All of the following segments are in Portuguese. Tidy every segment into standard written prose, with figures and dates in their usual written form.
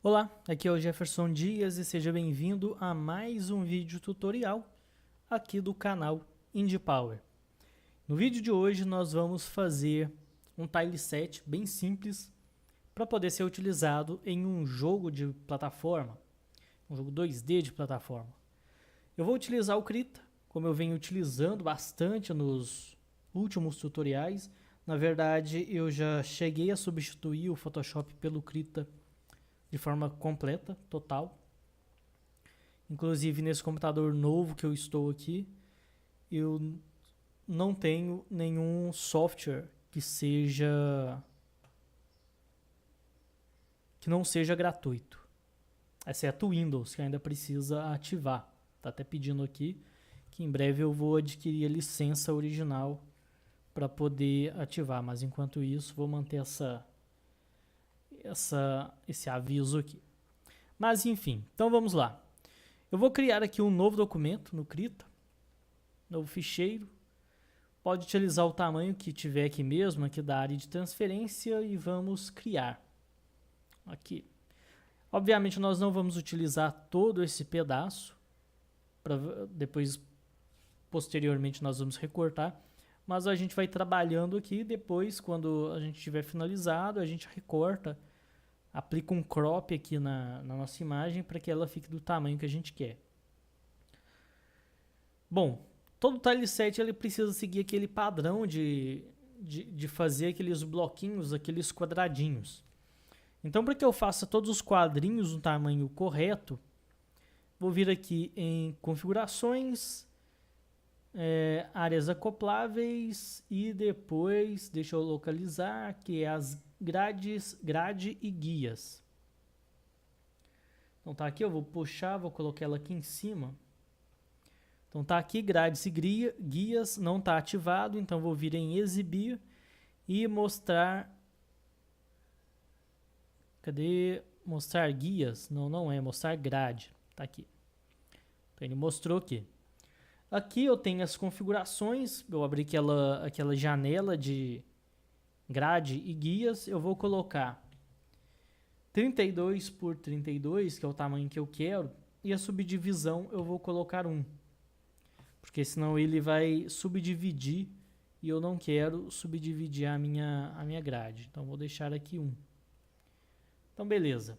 Olá, aqui é o Jefferson Dias e seja bem-vindo a mais um vídeo tutorial aqui do canal Indie Power. No vídeo de hoje nós vamos fazer um tileset bem simples para poder ser utilizado em um jogo de plataforma, um jogo 2D de plataforma. Eu vou utilizar o Krita, como eu venho utilizando bastante nos últimos tutoriais. Na verdade, eu já cheguei a substituir o Photoshop pelo Krita de forma completa, total. Inclusive nesse computador novo que eu estou aqui, eu não tenho nenhum software que não seja gratuito, exceto o Windows, que ainda precisa ativar. Tá até pedindo aqui que em breve eu vou adquirir a licença original para poder ativar, mas enquanto isso vou manter esse aviso aqui. Mas enfim, então vamos lá. Eu vou criar aqui um novo documento no Krita, novo ficheiro. Pode utilizar o tamanho que tiver aqui mesmo, aqui da área de transferência, e vamos criar. Aqui. Obviamente nós não vamos utilizar todo esse pedaço, depois, posteriormente, nós vamos recortar, mas a gente vai trabalhando aqui, depois, quando a gente tiver finalizado, a gente recorta, aplica um crop aqui na nossa imagem para que ela fique do tamanho que a gente quer. Bom, todo tileset ele precisa seguir aquele padrão de fazer aqueles bloquinhos, aqueles quadradinhos. Então, para que eu faça todos os quadrinhos no tamanho correto, vou vir aqui em configurações, áreas acopláveis e depois, deixa eu localizar, que é as grade e guias. Então tá aqui, eu vou puxar, vou colocar ela aqui em cima. Então tá aqui, grades e guias, não está ativado, então vou vir em exibir e mostrar. Cadê? Mostrar guias? Não é, mostrar grade. Tá aqui. Então ele mostrou aqui. Aqui eu tenho as configurações, eu abri aquela janela de grade e guias, eu vou colocar 32 por 32, que é o tamanho que eu quero, e a subdivisão eu vou colocar 1. Porque senão ele vai subdividir e eu não quero subdividir a minha grade. Então vou deixar aqui 1. Então beleza.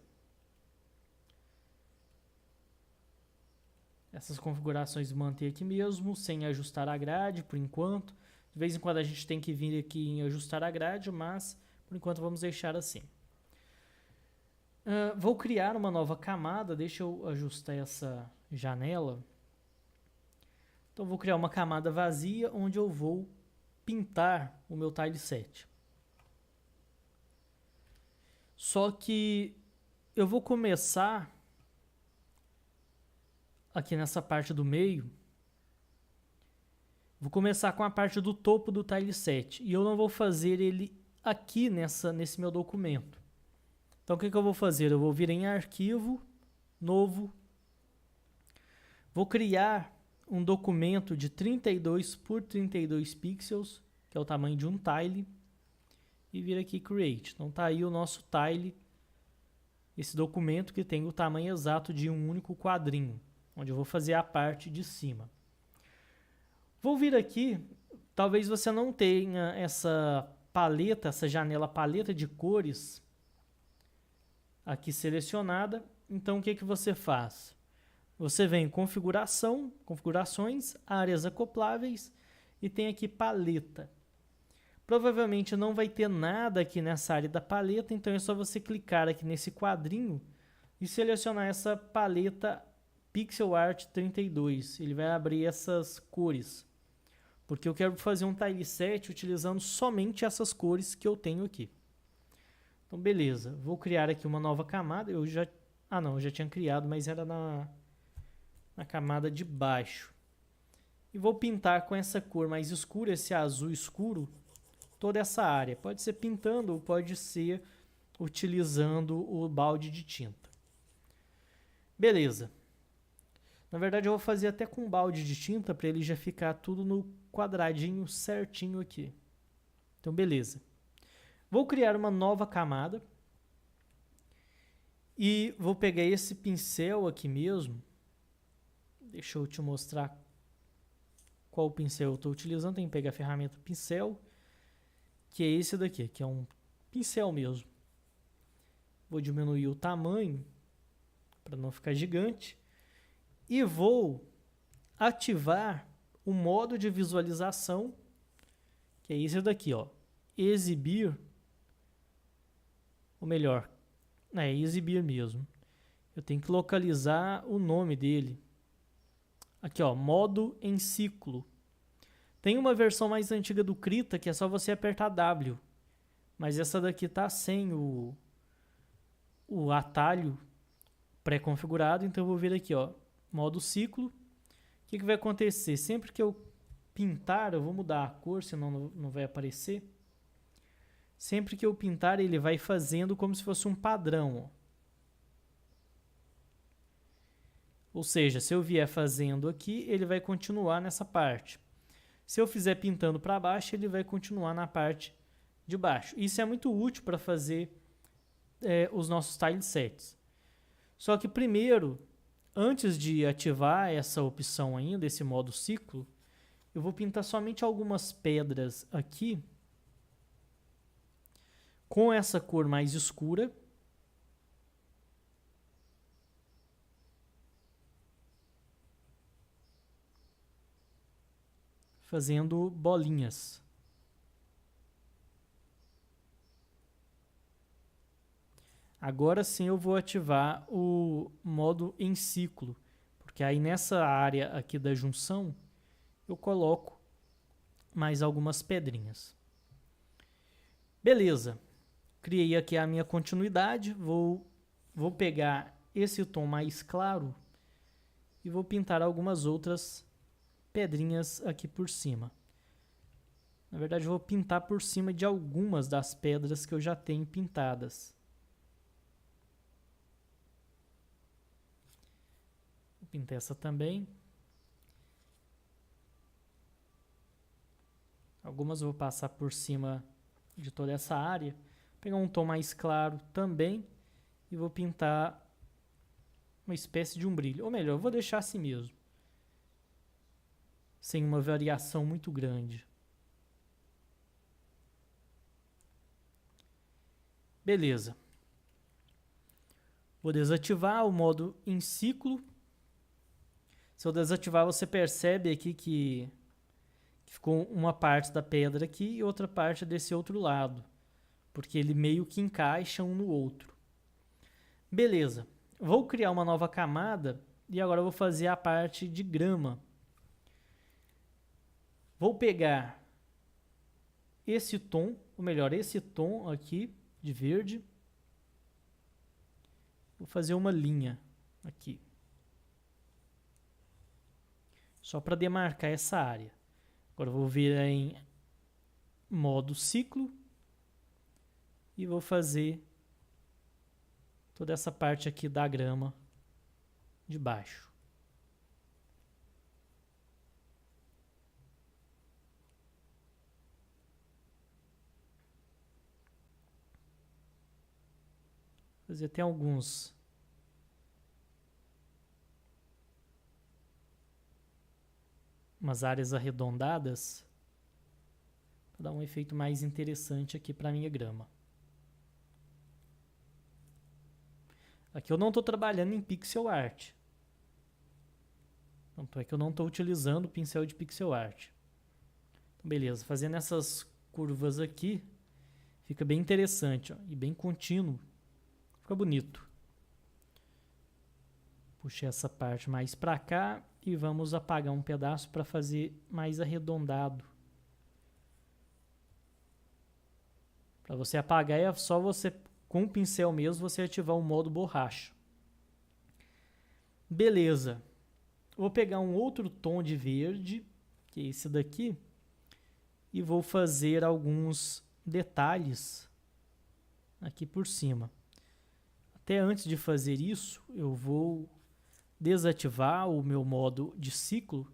Essas configurações manter aqui mesmo, sem ajustar a grade por enquanto. De vez em quando a gente tem que vir aqui em ajustar a grade, mas por enquanto vamos deixar assim. Vou criar uma nova camada, deixa eu ajustar essa janela. Então vou criar uma camada vazia onde eu vou pintar o meu tileset. Só que eu vou começar aqui nessa parte do meio. Vou começar com a parte do topo do tileset e eu não vou fazer ele aqui nesse meu documento. Então o que eu vou fazer? Eu vou vir em arquivo, novo, vou criar um documento de 32 por 32 pixels, que é o tamanho de um tile, e vir aqui Create. Então tá aí o nosso tile, esse documento que tem o tamanho exato de um único quadrinho, onde eu vou fazer a parte de cima. Vou vir aqui, talvez você não tenha essa paleta, essa janela paleta de cores aqui selecionada, então o que você faz? Você vem em configuração, configurações, áreas acopláveis e tem aqui paleta. Provavelmente não vai ter nada aqui nessa área da paleta, então é só você clicar aqui nesse quadrinho e selecionar essa paleta Pixel Art 32. Ele vai abrir essas cores, porque eu quero fazer um tileset utilizando somente essas cores que eu tenho aqui. Então beleza, vou criar aqui uma nova camada. Eu já tinha criado, mas era na camada de baixo. E vou pintar com essa cor mais escura, esse azul escuro, toda essa área. Pode ser pintando ou pode ser utilizando o balde de tinta. Beleza. Na verdade eu vou fazer até com balde de tinta para ele já ficar tudo no quadradinho certinho aqui. Então beleza. Vou criar uma nova camada E vou pegar esse pincel aqui mesmo. Deixa eu te mostrar qual pincel eu estou utilizando. Tem que pegar a ferramenta pincel, que é esse daqui, que é um pincel mesmo. Vou diminuir o tamanho para não ficar gigante. E vou ativar o modo de visualização, que é esse daqui, ó. Exibir, ou melhor, é exibir mesmo. Eu tenho que localizar o nome dele. Aqui, ó, modo em ciclo. Tem uma versão mais antiga do Krita que é só você apertar W. Mas essa daqui tá sem o atalho pré-configurado, então eu vou vir aqui, ó, modo ciclo. O que vai acontecer? Sempre que eu pintar, eu vou mudar a cor, senão não vai aparecer. Sempre que eu pintar, ele vai fazendo como se fosse um padrão, ó. Ou seja, se eu vier fazendo aqui, ele vai continuar nessa parte. Se eu fizer pintando para baixo, ele vai continuar na parte de baixo. Isso é muito útil para fazer os nossos tilesets. Só que primeiro, antes de ativar essa opção ainda, esse modo ciclo, eu vou pintar somente algumas pedras aqui com essa cor mais escura. Fazendo bolinhas. Agora sim eu vou ativar o modo em ciclo, porque aí nessa área aqui da junção eu coloco mais algumas pedrinhas. Beleza, criei aqui a minha continuidade, vou pegar esse tom mais claro e vou pintar algumas outras pedrinhas aqui por cima. Na verdade, eu vou pintar por cima de algumas das pedras que eu já tenho pintadas. Vou pintar essa também. Algumas eu vou passar por cima de toda essa área. Vou pegar um tom mais claro também e vou pintar uma espécie de um brilho. Ou melhor, eu vou deixar assim mesmo, sem uma variação muito grande. Beleza. Vou desativar o modo em ciclo. Se eu desativar, você percebe aqui que ficou uma parte da pedra aqui e outra parte desse outro lado, porque ele meio que encaixa um no outro. Beleza. Vou criar uma nova camada e agora eu vou fazer a parte de grama. Vou pegar esse tom, ou melhor, esse tom aqui de verde. Vou fazer uma linha aqui, só para demarcar essa área. Agora eu vou vir em modo ciclo e vou fazer toda essa parte aqui da grama de baixo. Fazer até umas áreas arredondadas para dar um efeito mais interessante aqui para a minha grama. Aqui eu não estou trabalhando em pixel art. Tanto é que eu não estou utilizando o pincel de pixel art. Então, beleza, fazendo essas curvas aqui, fica bem interessante, ó, e bem contínuo. Fica bonito. Puxei essa parte mais para cá e vamos apagar um pedaço para fazer mais arredondado. Para você apagar é só você, com o pincel mesmo, você ativar o modo borracha. Beleza. Vou pegar um outro tom de verde, que é esse daqui, e vou fazer alguns detalhes aqui por cima. Até antes de fazer isso, eu vou desativar o meu modo de ciclo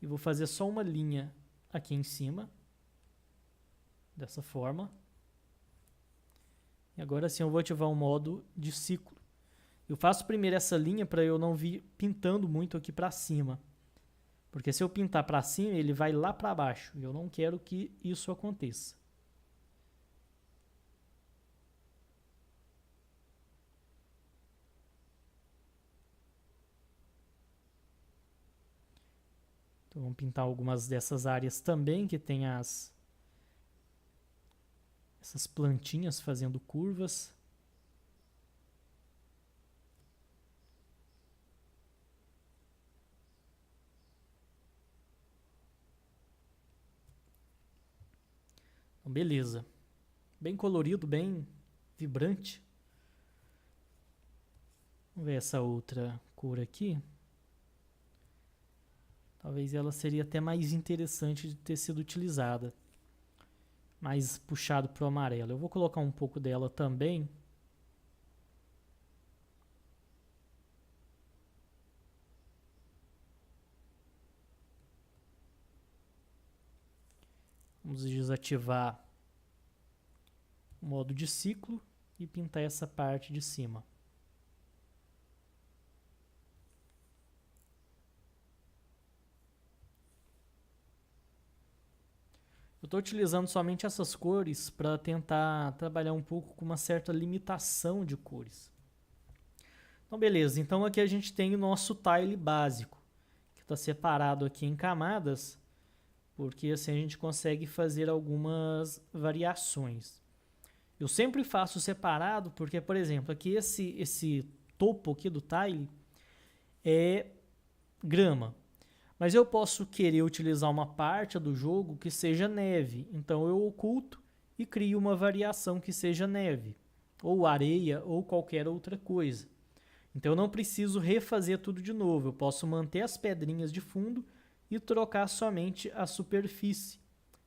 e vou fazer só uma linha aqui em cima, dessa forma. E agora sim eu vou ativar o modo de ciclo. Eu faço primeiro essa linha para eu não vir pintando muito aqui para cima. Porque se eu pintar para cima, ele vai lá para baixo. E eu não quero que isso aconteça. Então, vamos pintar algumas dessas áreas também, que tem essas plantinhas fazendo curvas. Então, beleza. Bem colorido, bem vibrante. Vamos ver essa outra cor aqui. Talvez ela seria até mais interessante de ter sido utilizada. Mais puxado para o amarelo. Eu vou colocar um pouco dela também. Vamos desativar o modo de ciclo e pintar essa parte de cima. Eu estou utilizando somente essas cores para tentar trabalhar um pouco com uma certa limitação de cores. Então, beleza. Então, aqui a gente tem o nosso tile básico, que está separado aqui em camadas, porque assim a gente consegue fazer algumas variações. Eu sempre faço separado, porque, por exemplo, aqui esse topo aqui do tile é grama. Mas eu posso querer utilizar uma parte do jogo que seja neve. Então eu oculto e crio uma variação que seja neve, ou areia, ou qualquer outra coisa. Então eu não preciso refazer tudo de novo. Eu posso manter as pedrinhas de fundo e trocar somente a superfície.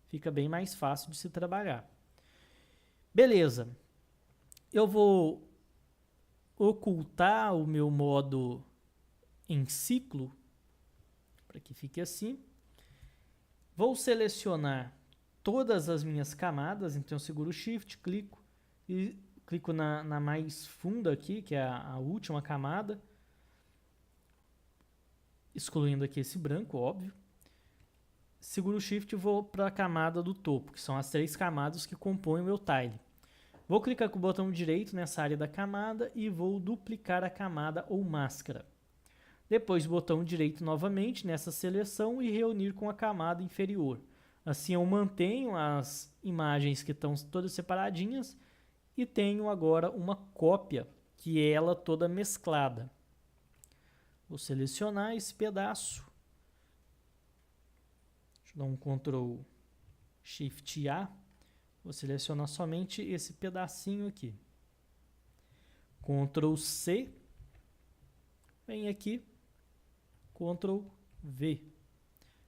Fica bem mais fácil de se trabalhar. Beleza. Eu vou ocultar o meu modo em ciclo para que fique assim. Vou selecionar todas as minhas camadas, então eu seguro o Shift, clico e clico na mais funda aqui, que é a última camada, excluindo aqui esse branco, óbvio. Seguro o Shift e vou para a camada do topo, que são as 3 camadas que compõem o meu tile. Vou clicar com o botão direito nessa área da camada e vou duplicar a camada ou máscara. Depois, botão direito novamente nessa seleção e reunir com a camada inferior. Assim eu mantenho as imagens que estão todas separadinhas e tenho agora uma cópia, que é ela toda mesclada. Vou selecionar esse pedaço. Deixa eu dar um Ctrl Shift A. Vou selecionar somente esse pedacinho aqui. Ctrl C. Vem aqui. Ctrl V.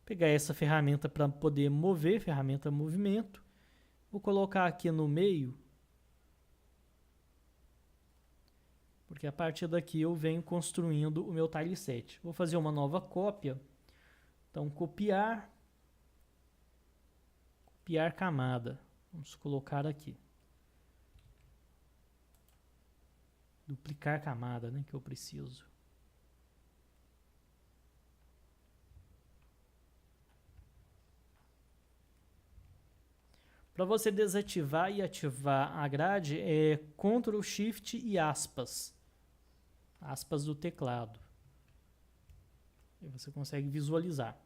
Pegar essa ferramenta para poder mover, ferramenta movimento. Vou colocar aqui no meio, porque a partir daqui eu venho construindo o meu tileset. Vou fazer uma nova cópia. Então, copiar camada. Vamos colocar aqui. Duplicar camada, né, que eu preciso. Para você desativar e ativar a grade, é Ctrl Shift e aspas. Aspas do teclado. E você consegue visualizar.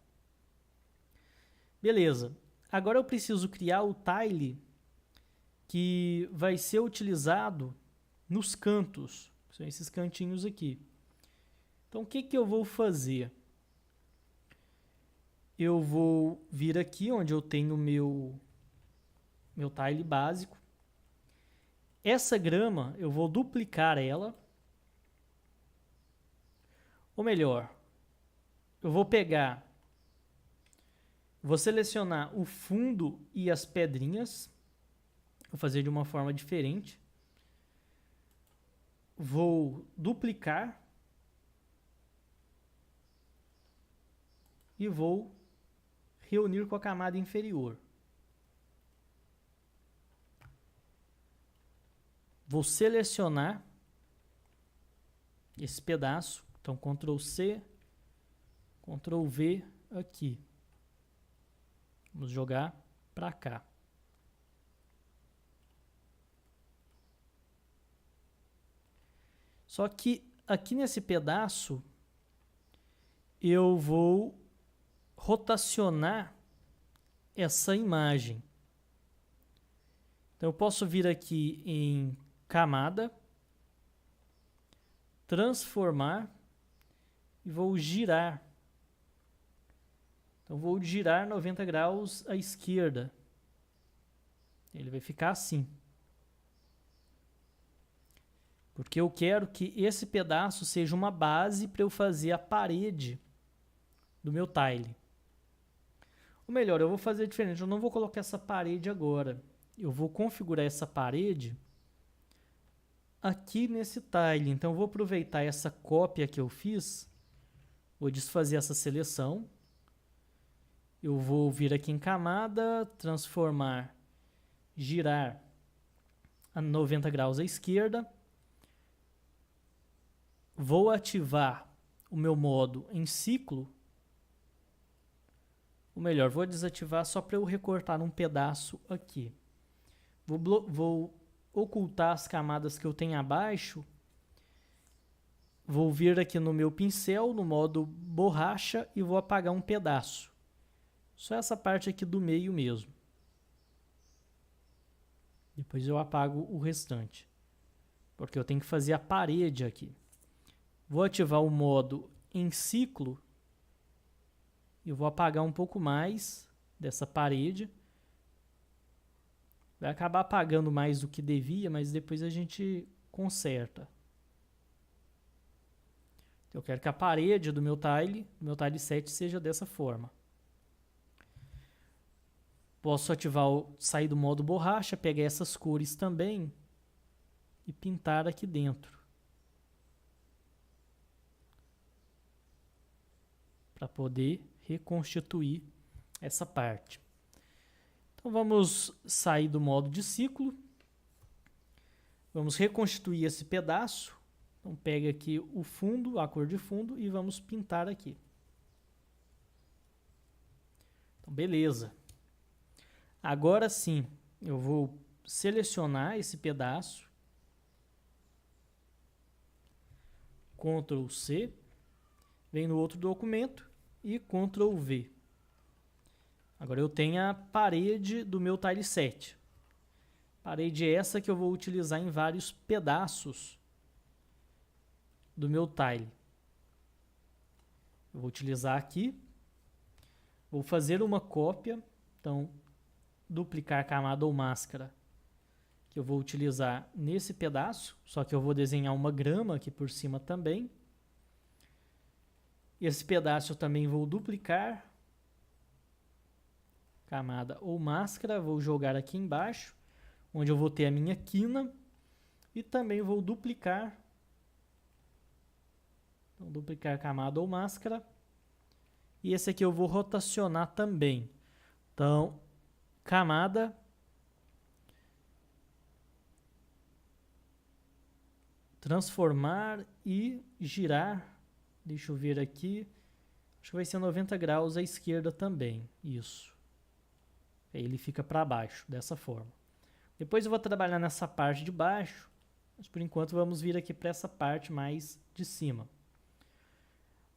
Beleza. Agora eu preciso criar o tile que vai ser utilizado nos cantos. São esses cantinhos aqui. Então o que eu vou fazer? Eu vou vir aqui onde eu tenho o meu tile básico. Essa grama, eu vou duplicar ela. Ou melhor, eu vou selecionar o fundo e as pedrinhas. Vou fazer de uma forma diferente. Vou duplicar. E vou reunir com a camada inferior. Vou selecionar esse pedaço. Então, Ctrl C, Ctrl V aqui. Vamos jogar para cá. Só que aqui nesse pedaço eu vou rotacionar essa imagem. Então eu posso vir aqui em camada, transformar e vou girar. Então vou girar 90 graus à esquerda. Ele vai ficar assim. Porque eu quero que esse pedaço seja uma base para eu fazer a parede do meu tile. Ou melhor, eu vou fazer diferente. Eu não vou colocar essa parede agora. Eu vou configurar essa parede aqui nesse tile. Então, eu vou aproveitar essa cópia que eu fiz. Vou desfazer essa seleção. Eu vou vir aqui em camada, transformar, girar a 90 graus à esquerda. Vou ativar o meu modo em ciclo. Ou melhor, vou desativar só para eu recortar um pedaço aqui. Vou ocultar as camadas que eu tenho abaixo. Vou vir aqui no meu pincel, no modo borracha, e vou apagar um pedaço. Só essa parte aqui do meio mesmo. Depois eu apago o restante. Porque eu tenho que fazer a parede aqui. Vou ativar o modo em ciclo. E vou apagar um pouco mais dessa parede. Vai acabar apagando mais do que devia, mas depois a gente conserta. Eu quero que a parede do meu tile 7, seja dessa forma. Posso ativar sair do modo borracha, pegar essas cores também e pintar aqui dentro. Para poder reconstituir essa parte. Então vamos sair do modo de ciclo. Vamos reconstituir esse pedaço. Então pega aqui o fundo, a cor de fundo, e vamos pintar aqui. Então beleza. Agora sim, eu vou selecionar esse pedaço. Ctrl C. Vem no outro documento e Ctrl V. Agora eu tenho a parede do meu tile 7. Parede essa que eu vou utilizar em vários pedaços do meu tile. Eu vou utilizar aqui. Vou fazer uma cópia. Então, duplicar camada ou máscara, que eu vou utilizar nesse pedaço. Só que eu vou desenhar uma grama aqui por cima também. Esse pedaço eu também vou duplicar. Camada ou máscara, vou jogar aqui embaixo, onde eu vou ter a minha quina. E também vou duplicar. Então, duplicar camada ou máscara. E esse aqui eu vou rotacionar também. Então, camada. Transformar e girar. Deixa eu ver aqui. Acho que vai ser 90 graus à esquerda também. Isso. Aí ele fica para baixo, dessa forma. Depois eu vou trabalhar nessa parte de baixo. Mas por enquanto vamos vir aqui para essa parte mais de cima.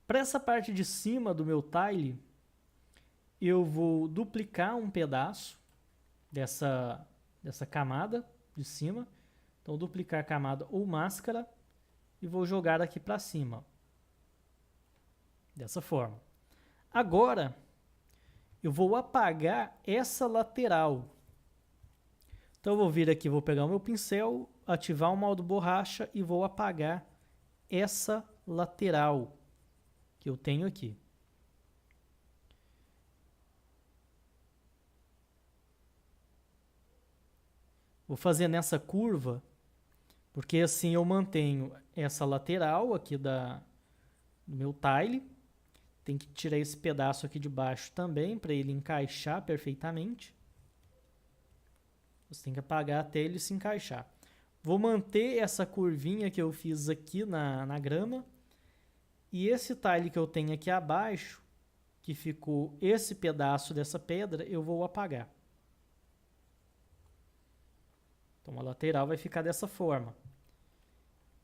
Para essa parte de cima do meu tile, eu vou duplicar um pedaço dessa camada de cima. Então, duplicar camada ou máscara e vou jogar aqui para cima. Dessa forma. Agora, eu vou apagar essa lateral. Então, eu vou vir aqui, vou pegar o meu pincel, ativar o modo borracha e vou apagar essa lateral que eu tenho aqui. Vou fazer nessa curva, porque assim eu mantenho essa lateral aqui do meu tile. Tem que tirar esse pedaço aqui de baixo também, para ele encaixar perfeitamente. Você tem que apagar até ele se encaixar. Vou manter essa curvinha que eu fiz aqui na grama. E esse tile que eu tenho aqui abaixo, que ficou esse pedaço dessa pedra, eu vou apagar. Então a lateral vai ficar dessa forma.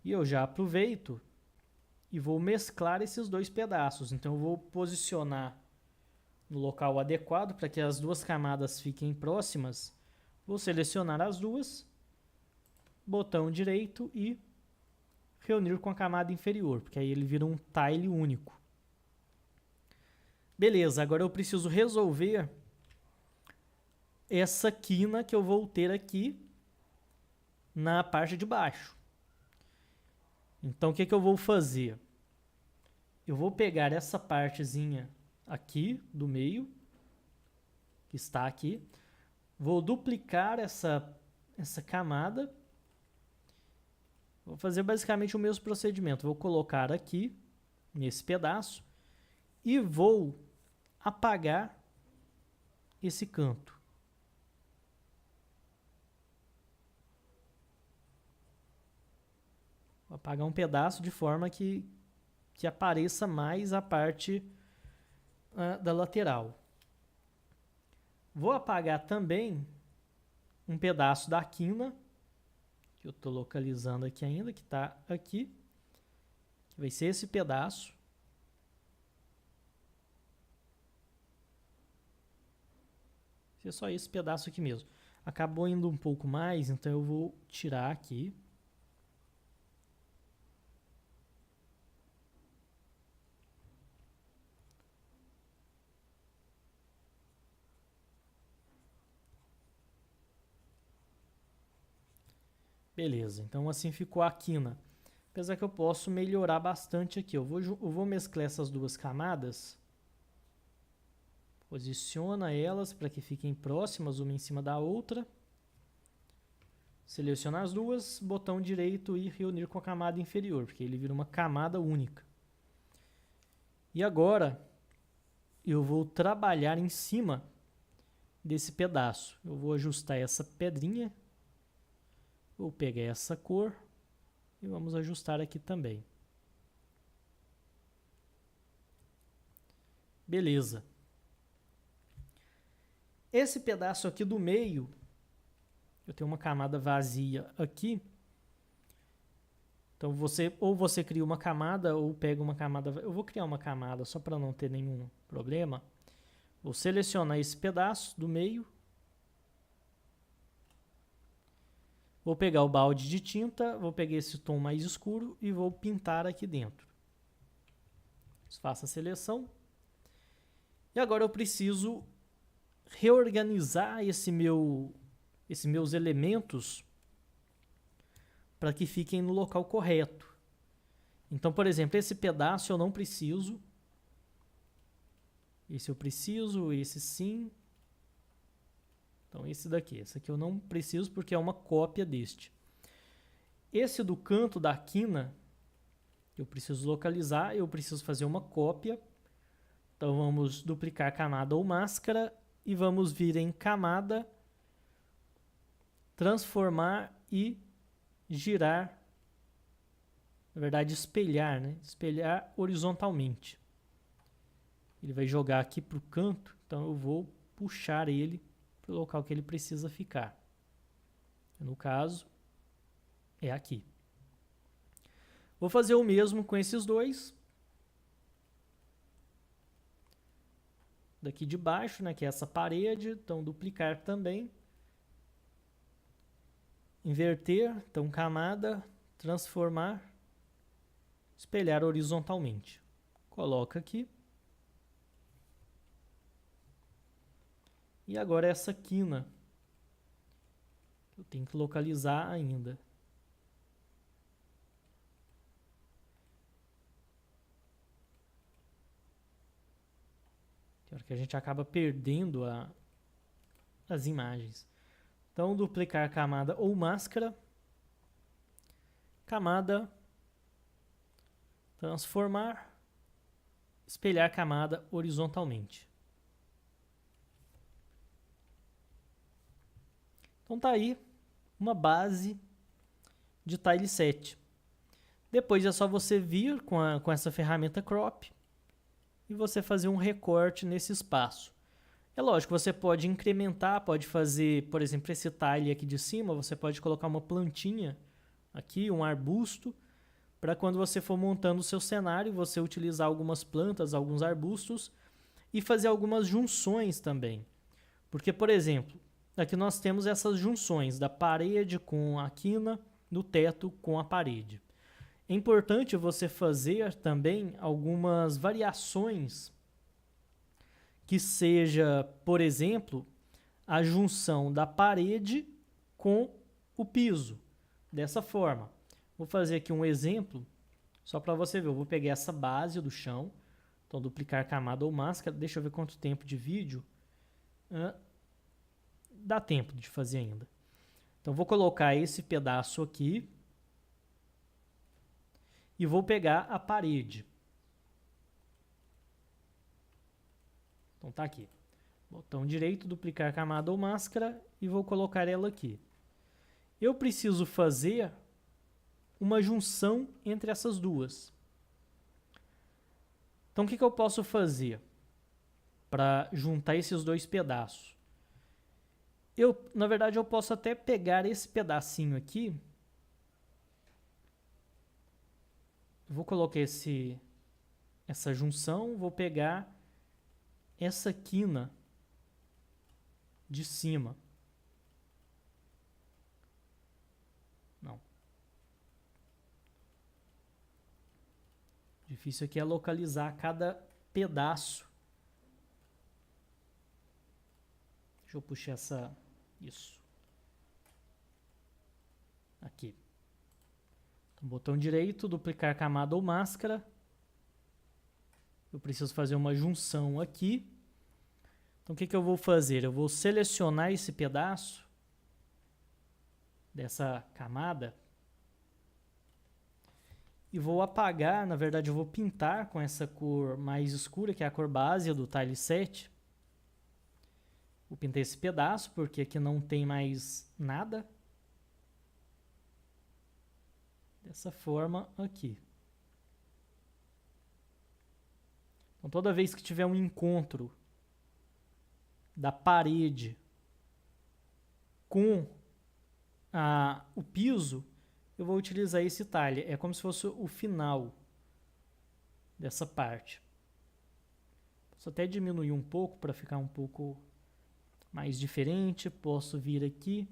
E eu já aproveito e vou mesclar esses dois pedaços. Então eu vou posicionar no local adequado para que as duas camadas fiquem próximas. Vou selecionar as duas, botão direito e reunir com a camada inferior, porque aí ele vira um tile único. Beleza, agora eu preciso resolver essa quina que eu vou ter aqui na parte de baixo. Então o que eu vou fazer? Eu vou pegar essa partezinha aqui do meio, que está aqui, vou duplicar essa camada, vou fazer basicamente o mesmo procedimento, vou colocar aqui, nesse pedaço, e vou apagar esse canto. Vou apagar um pedaço de forma que apareça mais a parte da lateral. Vou apagar também um pedaço da quina, que eu estou localizando aqui ainda, que está aqui, que vai ser esse pedaço. Vai ser só esse pedaço aqui mesmo. Acabou indo um pouco mais, então eu vou tirar aqui. Beleza, então assim ficou a quina. Apesar que eu posso melhorar bastante aqui. Eu vou mesclar essas duas camadas. Posiciona elas para que fiquem próximas uma em cima da outra. Seleciona as duas, botão direito e reunir com a camada inferior, porque ele vira uma camada única. E agora eu vou trabalhar em cima desse pedaço. Eu vou ajustar essa pedrinha. Vou pegar essa cor e vamos ajustar aqui também. Beleza. Esse pedaço aqui do meio, eu tenho uma camada vazia aqui. Então ou você cria uma camada ou pega uma camada. Eu vou criar uma camada só para não ter nenhum problema. Vou selecionar esse pedaço do meio. Vou pegar o balde de tinta, vou pegar esse tom mais escuro e vou pintar aqui dentro. Faço a seleção. E agora eu preciso reorganizar esses meus elementos para que fiquem no local correto. Então, por exemplo, esse pedaço eu não preciso. Esse eu preciso, esse sim. Então, esse aqui eu não preciso porque é uma cópia deste. Esse do canto da quina, eu preciso localizar, eu preciso fazer uma cópia. Então, vamos duplicar camada ou máscara e vamos vir em camada, transformar e girar. Na verdade, espelhar, né? Espelhar horizontalmente. Ele vai jogar aqui para o canto, então eu vou puxar ele para o local que ele precisa ficar. No caso, é aqui. Vou fazer o mesmo com esses dois. Daqui de baixo, né, que é essa parede, então duplicar também. Inverter, então camada, transformar, espelhar horizontalmente. Coloca aqui. E agora essa quina, eu tenho que localizar ainda. Tem hora que a gente acaba perdendo as imagens. Então, duplicar camada ou máscara. Camada, transformar, espelhar camada horizontalmente. Então tá aí uma base de tileset. Depois é só você vir com essa ferramenta crop e você fazer um recorte nesse espaço. É lógico, você pode incrementar, pode fazer, por exemplo, esse tile aqui de cima, você pode colocar uma plantinha aqui, um arbusto, para quando você for montando o seu cenário, você utilizar algumas plantas, alguns arbustos e fazer algumas junções também. Porque, por exemplo, aqui nós temos essas junções da parede com a quina, do teto com a parede. É importante você fazer também algumas variações que seja, por exemplo, a junção da parede com o piso. Dessa forma. Vou fazer aqui um exemplo, só para você ver. Eu vou pegar essa base do chão, então duplicar camada ou máscara. Deixa eu ver quanto tempo de vídeo. Dá tempo de fazer ainda. Então vou colocar esse pedaço aqui e vou pegar a parede. Então tá aqui. Botão direito, duplicar camada ou máscara e vou colocar ela aqui. Eu preciso fazer uma junção entre essas duas. Então o que eu posso fazer para juntar esses dois pedaços? Na verdade, eu posso até pegar esse pedacinho aqui. Vou colocar essa junção, vou pegar essa quina de cima. Não. Difícil aqui é localizar cada pedaço. Deixa eu puxar isso. Aqui. Então, botão direito, duplicar camada ou máscara. Eu preciso fazer uma junção aqui. Então, o que eu vou fazer? Eu vou selecionar esse pedaço dessa camada e vou apagar, na verdade, eu vou pintar com essa cor mais escura, que é a cor base do tileset. Vou pintar esse pedaço, porque aqui não tem mais nada. Dessa forma aqui. Então, toda vez que tiver um encontro da parede com o piso, eu vou utilizar esse tile. É como se fosse o final dessa parte. Posso até diminuir um pouco para ficar um pouco mais diferente. Posso vir aqui,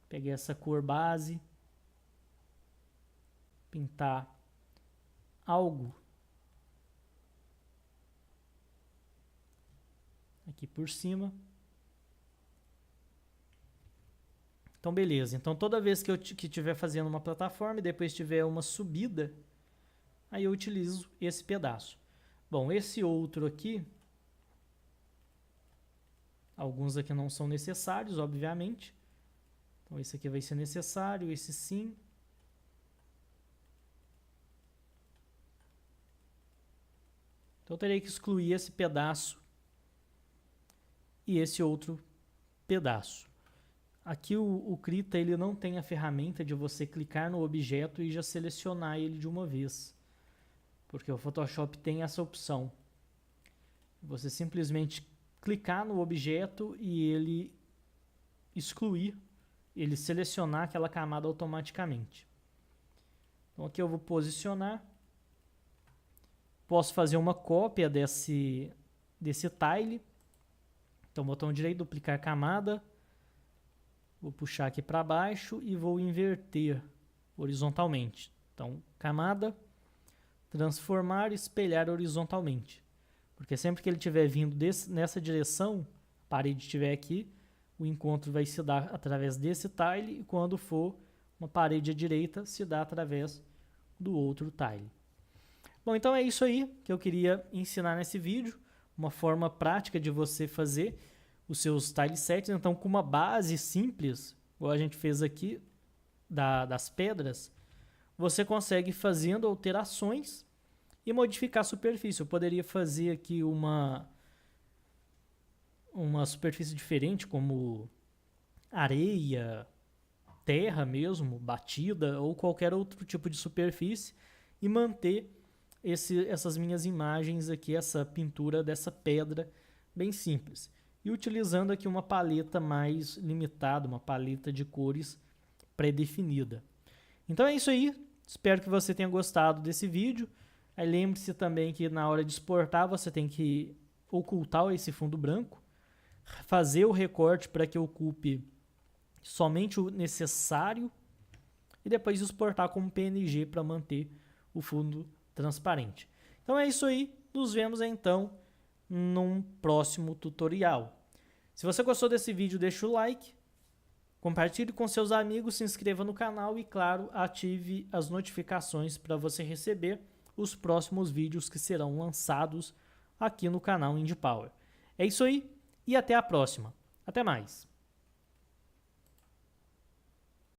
pegar essa cor base, pintar algo aqui por cima. Então, beleza. Então, toda vez que eu estiver fazendo uma plataforma e depois tiver uma subida, aí eu utilizo esse pedaço. Bom, esse outro aqui, alguns aqui não são necessários, obviamente. Então, esse aqui vai ser necessário, esse sim. Então, eu terei que excluir esse pedaço e esse outro pedaço. Aqui o Krita ele não tem a ferramenta de você clicar no objeto e já selecionar ele de uma vez. Porque o Photoshop tem essa opção. Você simplesmente clicar no objeto e ele excluir, ele selecionar aquela camada automaticamente. Então aqui eu vou posicionar. Posso fazer uma cópia desse tile. Então, botão direito, duplicar camada. Vou puxar aqui para baixo e vou inverter horizontalmente. Então, camada, transformar, espelhar horizontalmente. Porque sempre que ele estiver vindo nessa direção, a parede estiver aqui, o encontro vai se dar através desse tile, e quando for uma parede à direita, se dá através do outro tile. Bom, então é isso aí que eu queria ensinar nesse vídeo, uma forma prática de você fazer os seus tilesets. Então, com uma base simples, igual a gente fez aqui, das pedras, você consegue fazendo alterações e modificar a superfície. Eu poderia fazer aqui uma superfície diferente, como areia, terra mesmo, batida, ou qualquer outro tipo de superfície, e manter essas minhas imagens aqui, essa pintura dessa pedra bem simples. E utilizando aqui uma paleta mais limitada, uma paleta de cores pré-definida. Então é isso aí, espero que você tenha gostado desse vídeo. Aí lembre-se também que na hora de exportar você tem que ocultar esse fundo branco, fazer o recorte para que ocupe somente o necessário e depois exportar como PNG para manter o fundo transparente. Então é isso aí, nos vemos então num próximo tutorial. Se você gostou desse vídeo, deixa o like, compartilhe com seus amigos, se inscreva no canal e, claro, ative as notificações para você receber os próximos vídeos que serão lançados aqui no canal IndiePower. É isso aí e até a próxima. Até mais!